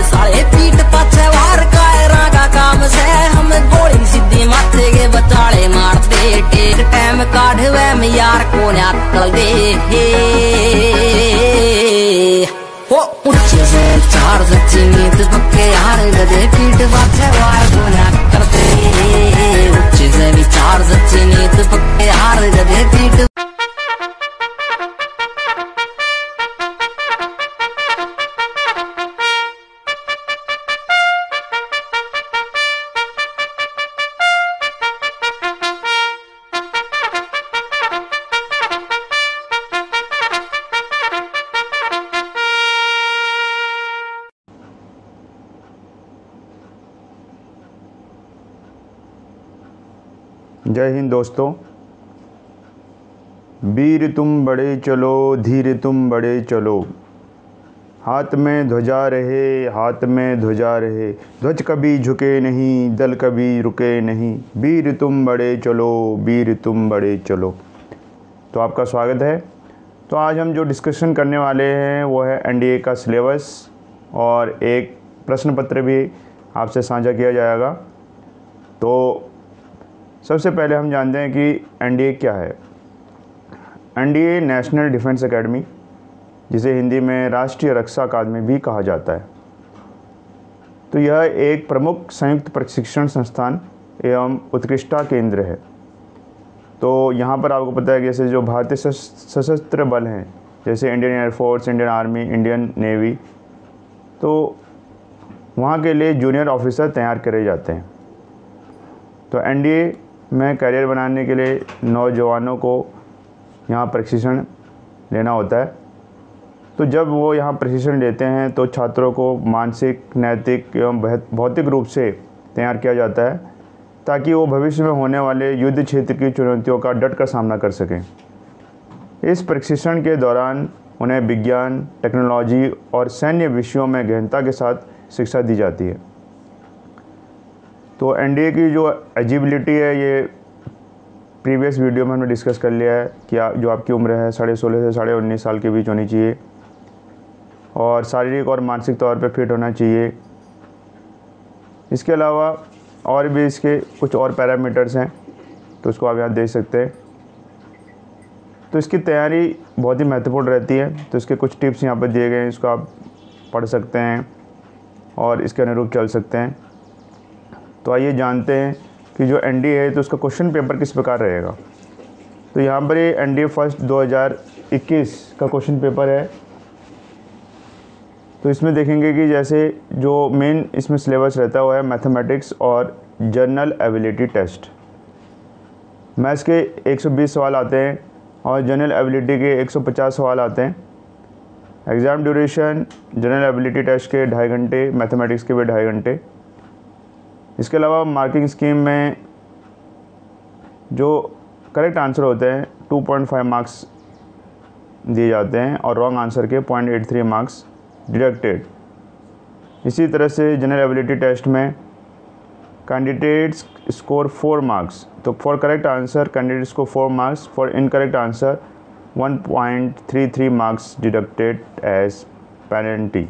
साले पीठ पाछे वार कायरा का काम से हम गोली सीधी माथे के बचाले मार दे टेक टाइम काढ़वे में यार को ना तल दे ओ उच्चे से चार सच्ची नीत पक्के यार गदे पीठ पाछे वार को ना करते उच्चे से विचार सच्ची नीत पक्के यार गदे पीठ। जय हिंद दोस्तों। वीर तुम बड़े चलो, धीर तुम बड़े चलो, हाथ में ध्वजा रहे, हाथ में ध्वजा रहे, ध्वज कभी झुके नहीं, दल कभी रुके नहीं, वीर तुम बड़े चलो, वीर तुम बड़े चलो। तो आपका स्वागत है। तो आज हम जो डिस्कशन करने वाले हैं वो है एनडीए का सिलेबस और एक प्रश्न पत्र भी आपसे साझा किया जाएगा। तो सबसे पहले हम जानते हैं कि एनडीए क्या है। एनडीए नेशनल डिफेंस एकेडमी, जिसे हिंदी में राष्ट्रीय रक्षा अकादमी भी कहा जाता है। तो यह एक प्रमुख संयुक्त प्रशिक्षण संस्थान एवं उत्कृष्टता केंद्र है। तो यहाँ पर आपको पता है कि जैसे जो भारतीय सशस्त्र बल हैं, जैसे Indian air force, Indian army, Indian navy, तो वहाँ के लिए जूनियर ऑफिसर तैयार करे जाते हैं। तो एनडीए में करियर बनाने के लिए नौजवानों को यहाँ प्रशिक्षण लेना होता है। तो जब वो यहाँ प्रशिक्षण लेते हैं तो छात्रों को मानसिक, नैतिक एवं भौतिक रूप से तैयार किया जाता है ताकि वो भविष्य में होने वाले युद्ध क्षेत्र की चुनौतियों का डट कर सामना कर सकें। इस प्रशिक्षण के दौरान उन्हें विज्ञान, टेक्नोलॉजी और सैन्य विषयों में गहनता के साथ शिक्षा दी जाती है। तो एनडीए की जो एलिजिबिलिटी है ये प्रीवियस वीडियो में हमने डिस्कस कर लिया है कि जो आपकी उम्र है 16.5 से 19.5 साल के बीच होनी चाहिए और शारीरिक और मानसिक तौर पे फिट होना चाहिए। इसके अलावा और भी इसके कुछ और पैरामीटर्स हैं, तो उसको आप यहाँ देख सकते हैं। तो इसकी तैयारी बहुत ही महत्वपूर्ण रहती है। तो इसके कुछ टिप्स यहाँ पर दिए गए हैं, इसको आप पढ़ सकते हैं और इसके अनुरूप चल सकते हैं। तो आइए जानते हैं कि जो एनडीए है तो उसका क्वेश्चन पेपर किस प्रकार रहेगा। तो यहाँ पर ये एनडीए फर्स्ट 2021 का क्वेश्चन पेपर है। तो इसमें देखेंगे कि जैसे जो मेन इसमें सिलेबस रहता है वो है मैथमेटिक्स और जनरल एबिलिटी टेस्ट। मैथ्स के 120 सवाल आते हैं और जनरल एबिलिटी के 150 सवाल आते हैं। Exam duration general ability test के 2.5 घंटे, मैथमेटिक्स के भी 2.5 घंटे। इसके अलावा मार्किंग स्कीम में जो करेक्ट आंसर होते हैं 2.5 मार्क्स दिए जाते हैं और रॉन्ग आंसर के 0.83 मार्क्स डिडक्टेड। इसी तरह से जनरल एबिलिटी टेस्ट में कैंडिडेट्स स्कोर 4 मार्क्स। तो फॉर करेक्ट आंसर कैंडिडेट्स को 4 marks, for incorrect answer 1.33 marks deducted as penalty.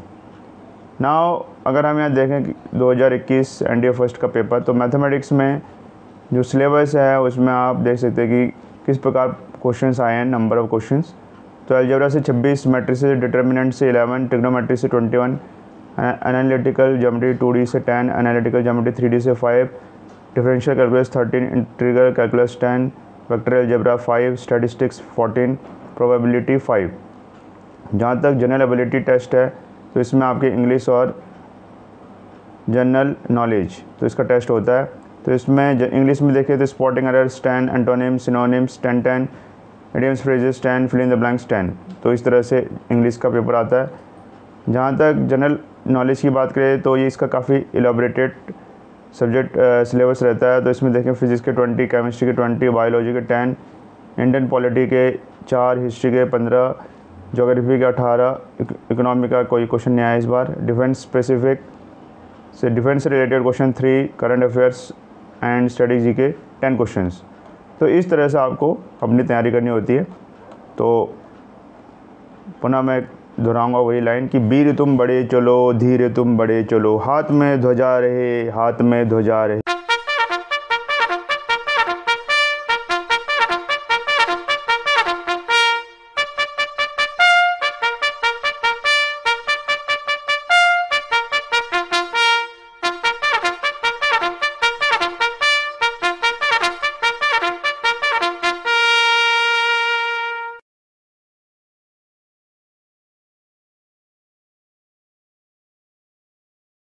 Now अगर हम यहाँ देखें कि 2021 एनडीए फर्स्ट का पेपर, तो मैथमेटिक्स में जो सिलेबस है उसमें आप देख सकते हैं कि किस प्रकार क्वेश्चंस आए हैं, नंबर ऑफ क्वेश्चंस। तो अलजेब्रा से 26, मैट्रिसेस डिटर्मिनेंट से 11, ट्रिग्नोमेट्री से 21, एनालिटिकल ज्योमेट्री 2D से 10, एनालिटिकल ज्योमेट्री 3D से 5, differential calculus 13, integral calculus 10, vector algebra 5, statistics 14, probability 5। जहाँ तक जनरल एबिलिटी टेस्ट है तो इसमें आपके इंग्लिश और जनरल नॉलेज तो इसका टेस्ट होता है। तो इसमें इंग्लिश में देखिए तो spotting errors 10, antonyms, synonyms 10, idioms, phrases 10, fill in the blanks 10। तो इस तरह से इंग्लिश का पेपर आता है। जहाँ तक जनरल नॉलेज की बात करें तो ये इसका काफ़ी इलाबरेटेड सब्जेक्ट सिलेबस रहता है। तो इसमें देखें फिजिक्स के 20, केमिस्ट्री के 20, बायोलॉजी के 10, इंडियन पॉलिटी के 4, हिस्ट्री के 15, ज्योग्राफी के 18, इकोनॉमी का कोई क्वेश्चन नहीं आया इस बार। डिफेंस स्पेसिफिक से डिफेंस से related question 3, current affairs and strategy के 10 क्वेश्चंस। तो इस तरह से आपको अपनी तैयारी करनी होती है। तो पुनः मैं दोहराऊंगा वही लाइन कि वीर तुम बड़े चलो, धीरे तुम बड़े चलो, हाथ में ध्वजा रहे, हाथ में ध्वजा रहे।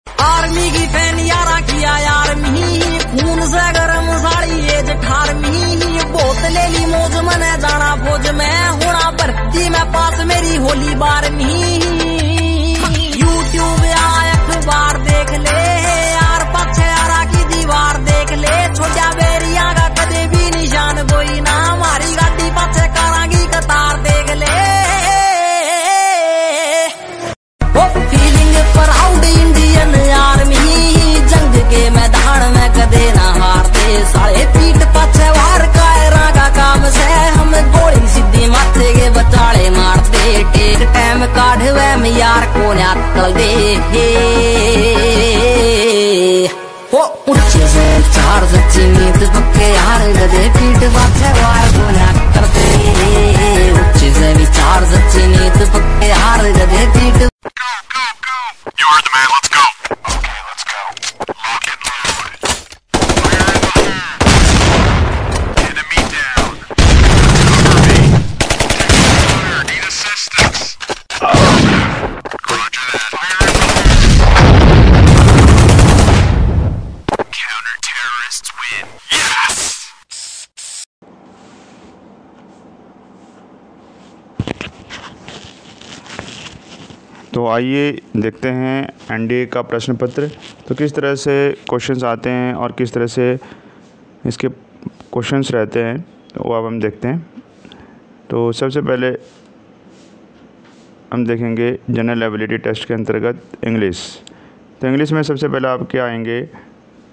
आर्मी की फैन यारा किया यार मी, खून से गरम साड़ी ये जठार मी, बहुत ले ली मौज मने जाना फौज में, होना भर्ती में पास मेरी होली बार मी। यूट्यूब या अखबार देख ले यार, पक्ष यारा की दीवार देख ले, छोटा बेरिया का कदे भी निशान कोई ना, हमारी गाड़ी पक्ष कारागी कतार देख ले। फीलिंग प्राउड इंडियन आर्मी, जंग के मैदान में कदे ना हारते, साले पीठ पाछे वार कायरा का काम से, हम गोली सीधी माथे के बचाले मारते, टेक टाइम काढ़वे में यार को ना तल दे। ओ ऊंचे से चार सच्ची नीत पक्के यार, गधे पीठ पाछे वार को ना करते, ऊंचे से विचार सच्ची नीत पक्के यार, गधे पीठ। You heard the man, let's go. Okay, let's go. Lock and load. Fire in the hole. Enemy down. Cover me. Fire, need assistance. Roger that. Fire in the hole. Counter-terrorists win. Yes! तो आइए देखते हैं NDA का प्रश्न पत्र, तो किस तरह से क्वेश्चंस आते हैं और किस तरह से इसके क्वेश्चंस रहते हैं, तो वो अब हम देखते हैं। तो सबसे पहले हम देखेंगे जनरल एबिलिटी टेस्ट के अंतर्गत इंग्लिश। तो इंग्लिश में सबसे पहले आपके आएंगे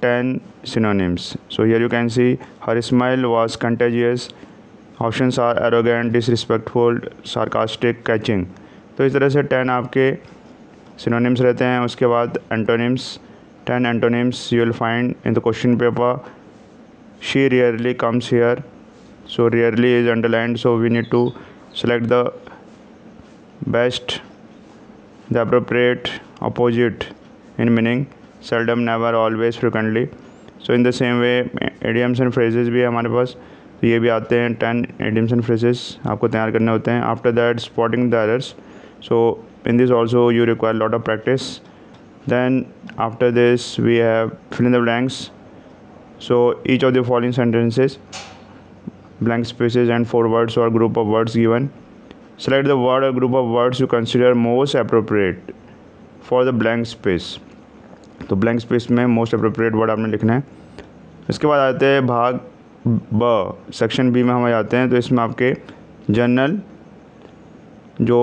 10 synonyms. So here you can see her smile was contagious, options are arrogant, disrespectful, sarcastic, catching. तो इस तरह से 10 आपके सिनोनिम्स रहते हैं। उसके बाद antonyms, 10 antonyms you will find in the question paper. She rarely comes here, so rarely is underlined, so we need to select the best, the appropriate, opposite in meaning, seldom, never, always, frequently. So in the same way idioms and phrases भी है हमारे पास, तो ये भी आते हैं। 10 idioms and phrases आपको तैयार करने होते हैं। After that spotting the errors, so in this also you require a lot of practice. Then after this we have fill in the blanks. So each of the following sentences, blank spaces and 4 words or group of words given. Select the word or group of words you consider most appropriate for the blank space. तो blank space में most appropriate word आपने लिखना है। इसके बाद आते हैं भाग ब, सेक्शन बी में हम आ जाते हैं। तो इसमें आपके जनरल जो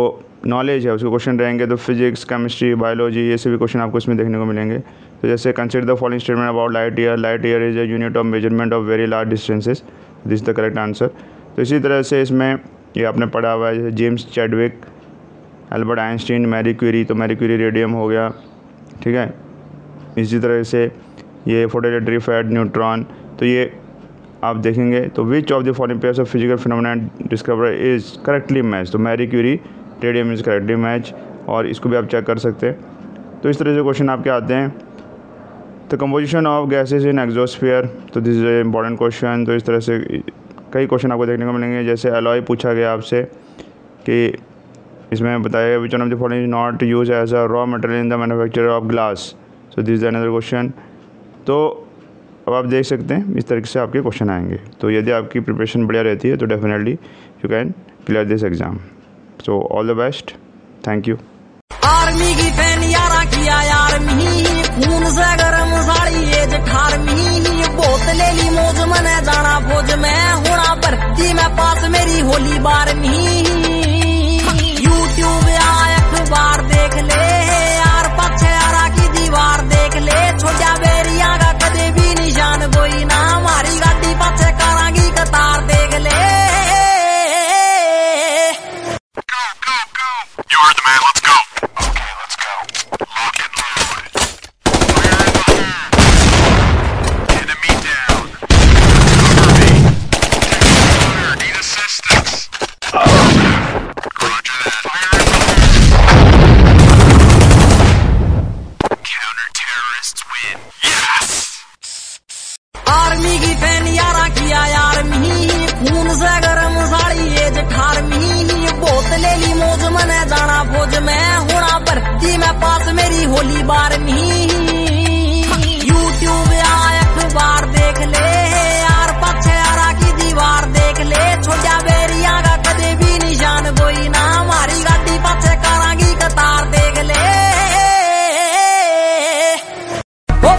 नॉलेज है उसके क्वेश्चन रहेंगे। तो फिजिक्स, केमिस्ट्री, बायोलॉजी, ये सभी क्वेश्चन आपको इसमें देखने को मिलेंगे। तो जैसे consider the following statement about light year, light year is a unit of measurement of very large distances, this is the correct answer. तो इसी तरह से इसमें ये आपने पढ़ा हुआ है, जैसे James Chadwick, Albert Einstein, Marie Curie, तो मैरी क्यूरी रेडियम हो गया, ठीक है। इसी तरह से ये फोटोइलेक्ट्रिक फैट, न्यूट्रॉन, तो ये आप देखेंगे। तो which of the following pairs of physical phenomena discover is correctly match, तो Marie Curie, radium is correctly match, और इसको भी आप चेक कर सकते हैं। तो इस तरह से क्वेश्चन आपके आते हैं। तो composition of gases in exosphere, तो this is a important question. तो इस तरह से कई क्वेश्चन आपको देखने को मिलेंगे। जैसे अलॉय पूछा गया आपसे कि इसमें बताया which one of the following is not use as a raw material in the manufacture of glass, so this is another question. तो अब आप देख सकते हैं इस तरीके से आपके क्वेश्चन आएंगे। तो यदि आपकी प्रिपरेशन बढ़िया रहती है तो definitely you can clear this exam. So all the best, thank you. Army की फैन यारा किया यार मी, खून से गरम साड़ी ये जठार मी, बहुत ले ली मौज मने जाना फौज में, होना भर्ती में पास मेरी होली बार मी। यूट्यूब या अखबार देख ले यार, पक्ष यारा की दीवार देख ले, छोटा बेरिया का कदे भी निशान कोई ना, हमारी गाड़ी पक्ष कारागी कतार देख ले। Go, go, go! You heard the man. में होना भर्ती में पास मेरी होली बार नहीं। यूट्यूब या अखबार देख ले यार, पक्षे यारा की दीवार देख ले, छोटा बेरिया का कदे भी निशान कोई ना, हमारी गाड़ी पक्षे कारागी कतार देख ले।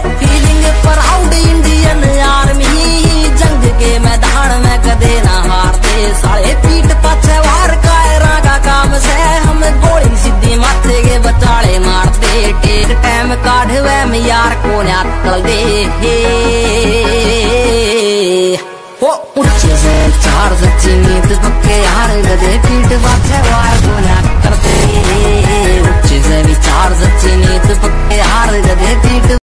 फीलिंग प्राउड इंडियन आर्मी, जंग के मैदान में कदे ना हारते, साले पीठ पछे वार कायरा का काम से, हम गोली सीधी माथे के बचाले मारते, टेक टाइम काढ़वे में यार को न्याकल दे। ओ ऊंचे से चार सच्ची नीत पक्के यार, गधे पीठ पछे वार को न्याकल दे, ऊंचे से विचार सच्ची नीत पक्के यार, गधे पीठ